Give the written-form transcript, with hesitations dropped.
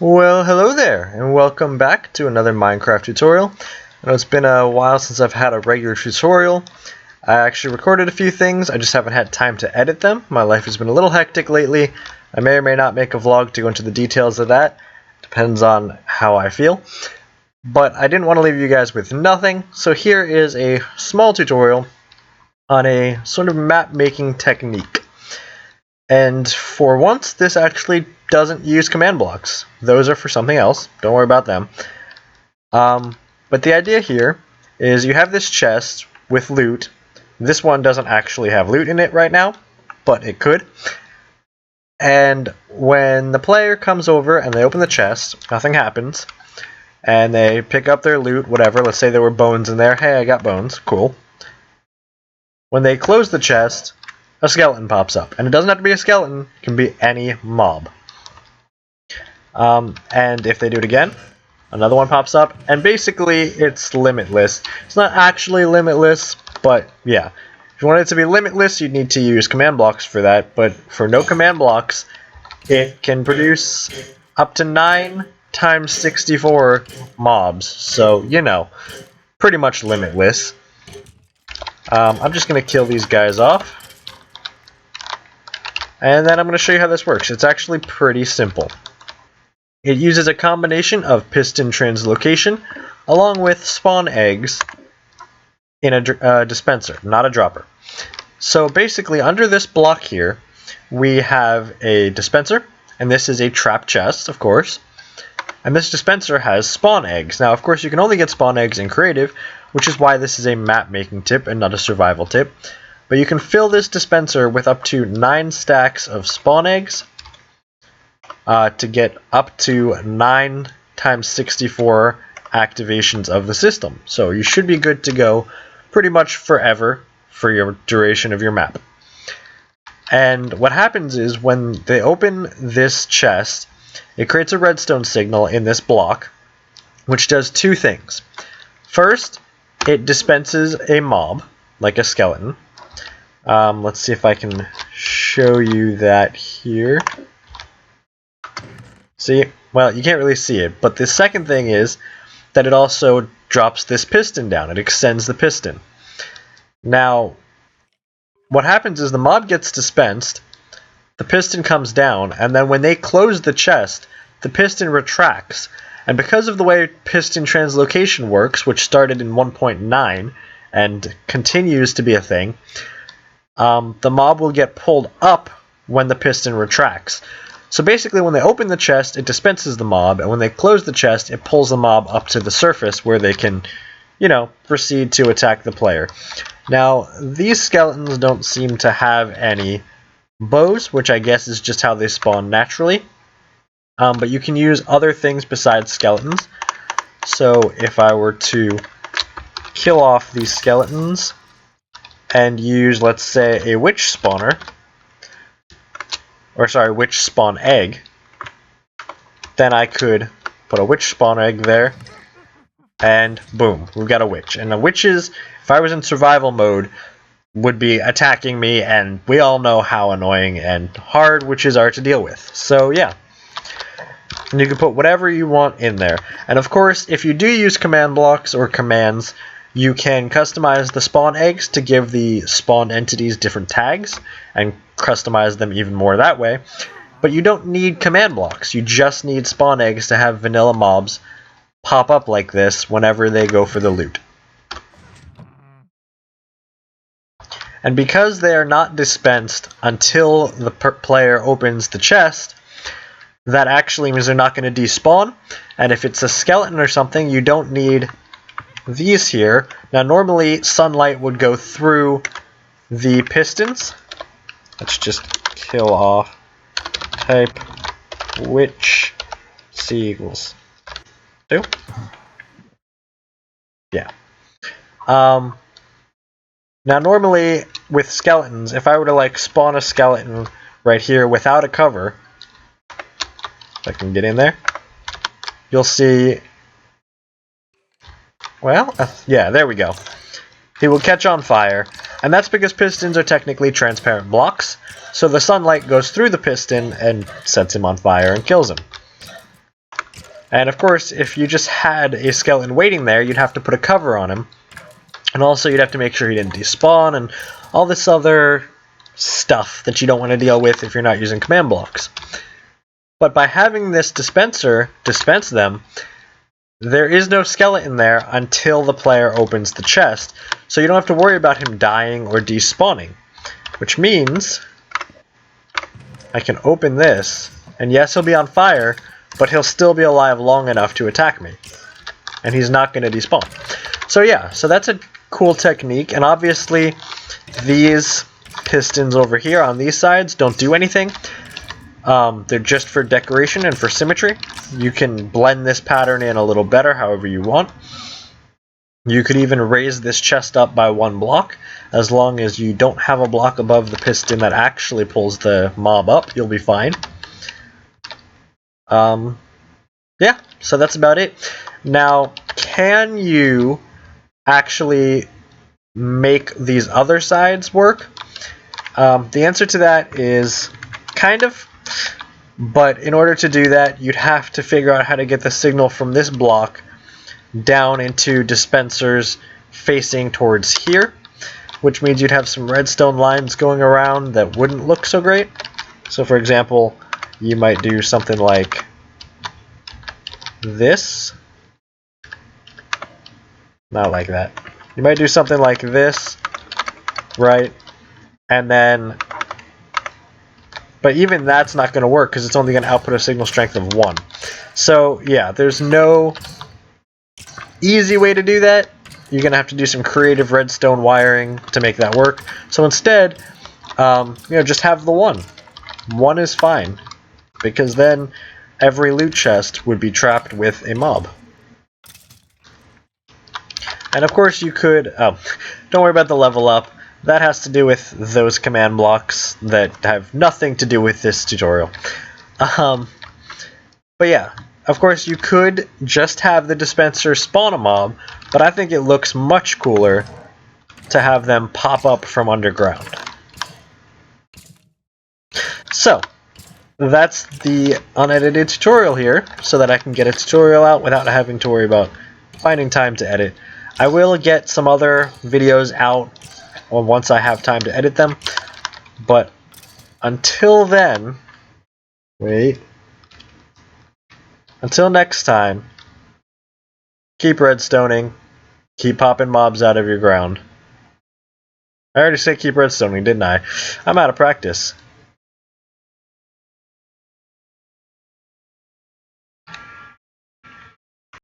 Well, hello there, and welcome back to another Minecraft tutorial. I know it's been a while since I've had a regular tutorial. I actually recorded a few things, I just haven't had time to edit them. My life has been a little hectic lately. I may or may not make a vlog to go into the details of that. Depends on how I feel. But I didn't want to leave you guys with nothing, so here is a small tutorial on a sort of map making technique. And for once, this actually doesn't use command blocks. Those are for something else. Don't worry about them. But the idea here is you have this chest with loot. This one doesn't actually have loot in it right now, but it could. And when the player comes over and they open the chest, nothing happens. And they pick up their loot, whatever. Let's say there were bones in there. Hey, I got bones. Cool. When they close the chest, a skeleton pops up. And it doesn't have to be a skeleton. It can be any mob. And if they do it again, another one pops up. And basically, it's limitless. It's not actually limitless, but yeah. If you want it to be limitless, you'd need to use command blocks for that. But for no command blocks, it can produce up to 9 times 64 mobs. So, you know, pretty much limitless. I'm just going to kill these guys off. And then I'm going to show you how this works. It's actually pretty simple. It uses a combination of piston translocation along with spawn eggs in a dispenser, not a dropper. So basically under this block here, we have a dispenser, and this is a trap chest, of course. And this dispenser has spawn eggs. Now, of course, you can only get spawn eggs in creative, which is why this is a map making tip and not a survival tip. But you can fill this dispenser with up to 9 stacks of spawn eggs to get up to 9 times 64 activations of the system. So you should be good to go pretty much forever for your duration of your map. And what happens is when they open this chest, it creates a redstone signal in this block, which does 2 things. First, it dispenses a mob, like a skeleton. Let's see if I can show you that here. See? Well, you can't really see it, but the second thing is that it also drops this piston down. It extends the piston. Now, what happens is the mob gets dispensed, the piston comes down, and then when they close the chest, the piston retracts. And because of the way piston translocation works, which started in 1.9 and continues to be a thing, the mob will get pulled up when the piston retracts. So basically, when they open the chest, it dispenses the mob, and when they close the chest, it pulls the mob up to the surface where they can, you know, proceed to attack the player. Now, these skeletons don't seem to have any bows, which I guess is just how they spawn naturally. But you can use other things besides skeletons. So if I were to kill off these skeletons and use, let's say, a witch spawner, or sorry, witch spawn egg, then I could put a witch spawn egg there, and boom, we've got a witch. And the witches, if I was in survival mode, would be attacking me, and we all know how annoying and hard witches are to deal with. So yeah, and you can put whatever you want in there. And of course, if you do use command blocks or commands, you can customize the spawn eggs to give the spawn entities different tags and customize them even more that way. But you don't need command blocks. You just need spawn eggs to have vanilla mobs pop up like this whenever they go for the loot. And because they are not dispensed until the player opens the chest, that actually means they're not going to despawn. And if it's a skeleton or something, you don't need these here. Now normally sunlight would go through the pistons. Let's just kill off type witch seagulls. Do? Yeah. Now normally with skeletons, if I were to like spawn a skeleton right here without a cover, if I can get in there, you'll see, well, yeah, there we go. He will catch on fire, and that's because pistons are technically transparent blocks, so the sunlight goes through the piston and sets him on fire and kills him. And of course, if you just had a skeleton waiting there, you'd have to put a cover on him. And also you'd have to make sure he didn't despawn and all this other stuff that you don't want to deal with if you're not using command blocks. But by having this dispenser dispense them, there is no skeleton there until the player opens the chest, so you don't have to worry about him dying or despawning. Which means I can open this, and yes, he'll be on fire, but he'll still be alive long enough to attack me. And he's not going to despawn. So yeah, so that's a cool technique, and obviously these pistons over here on these sides don't do anything. They're just for decoration and for symmetry. You can blend this pattern in a little better however you want. You could even raise this chest up by 1 block. As long as you don't have a block above the piston that actually pulls the mob up, you'll be fine. Yeah, so that's about it. Now, can you actually make these other sides work? The answer to that is kind of. But in order to do that, you'd have to figure out how to get the signal from this block down into dispensers facing towards here, which means you'd have some redstone lines going around that wouldn't look so great. So for example, you might do something like this. Not like that. You might do something like this, right? And then, but even that's not going to work because it's only going to output a signal strength of 1. So yeah, there's no easy way to do that. You're going to have to do some creative redstone wiring to make that work. So instead, just have the 1. 1 is fine, because then every loot chest would be trapped with a mob. And of course you could, don't worry about the level up. That has to do with those command blocks that have nothing to do with this tutorial. But yeah, of course you could just have the dispenser spawn a mob, but I think it looks much cooler to have them pop up from underground. So, that's the unedited tutorial here, so that I can get a tutorial out without having to worry about finding time to edit. I will get some other videos out once I have time to edit them, but until then, until next time, keep redstoning, keep popping mobs out of your ground. I already said keep redstoning, didn't I? I'm out of practice.